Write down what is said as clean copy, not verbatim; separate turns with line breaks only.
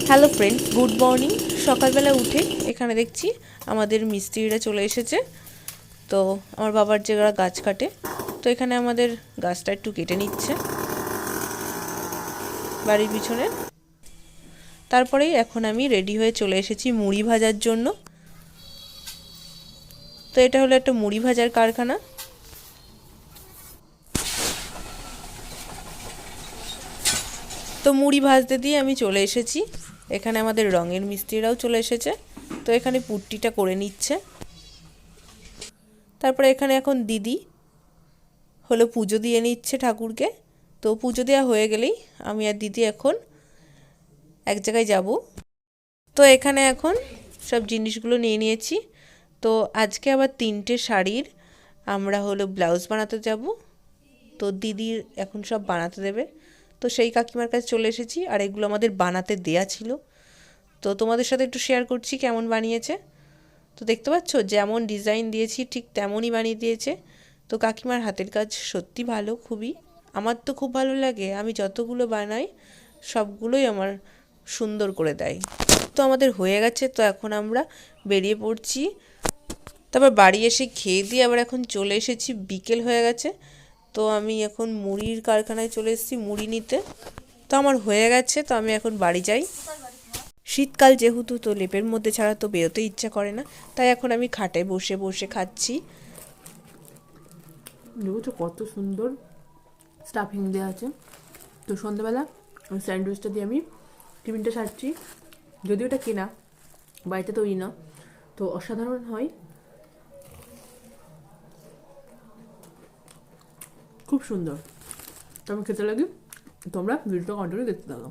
Hello friends, good morning. সকালবেলা উঠে এখানে দেখছি আমাদের মিস্ত্রিরা চলে এসেছে। তো আমার বাবার যে গাছ কাটে, তো এখানে আমাদের গাছটা একটু কেটে নিচ্ছে বাড়ির পিছনে। তারপরেই এখন আমি রেডি হয়ে চলে এসেছি মুড়ি ভাজার জন্য। তো এটা হলো একটা মুড়ি ভাজার কারখানা। তো মুড়ি ভাজতে দিয়ে আমি চলে এসেছি। এখানে আমাদের রঙের মিস্ত্রিরাও চলে এসেছে। তো এখানে পুট্টিটা করে নিচ্ছে। তারপরে এখানে এখন দিদি হলো পুজো দিয়ে নিচ্ছে ঠাকুরকে। তো পুজো দেওয়া হয়ে গেলেই আমি আর দিদি এখন এক জায়গায় যাব। তো এখানে এখন সব জিনিসগুলো নিয়ে নিয়েছি। তো আজকে আবার 3টে শাড়ির আমরা হলো ব্লাউজ বানাতে যাব। তো দিদির এখন সব বানাতে দেবে। তো সেই কাকিমার কাছে চলে এসেছি, আর এগুলো আমাদের বানাতে দেয়া ছিল। তো তোমাদের সাথে একটু শেয়ার করছি কেমন বানিয়েছে। তো দেখতে পাচ্ছ যেমন ডিজাইন দিয়েছি ঠিক তেমনই বানিয়ে দিয়েছে। তো কাকিমার হাতের কাজ সত্যি ভালো, খুবই। আমার তো খুব ভালো লাগে, আমি যতগুলো বানাই সবগুলোই আমার সুন্দর করে দেয়। তো আমাদের হয়ে গেছে, তো এখন আমরা বেরিয়ে পড়ছি। তারপর বাড়ি এসে খেয়ে দিয়ে আবার এখন চলে এসেছি, বিকেল হয়ে গেছে। তো আমি এখন মুড়ির কারখানায় চলে এসেছি মুড়ি নিতে। তো আমার হয়ে গেছে, তো আমি এখন বাড়ি যাই। শীতকাল যেহেতু, তো লেপের মধ্যে ছাড়া তো বেরোতে ইচ্ছা করে না। তাই এখন আমি খাটে বসে বসে খাচ্ছি।
দেখো কত সুন্দর স্টাফিং দেওয়া আছে। তো সন্ধ্যাবেলা স্যান্ডউইচটা দিয়ে আমি টিফিনটা সারছি। যদিও এটা কেনা, বাড়িতে তৈরি না, তো অসাধারণ হয়, খুব সুন্দর। তো আমি খেতে লাগি, তোমরা ভিডিওটা কন্টিনিউ দেখতে থাকো।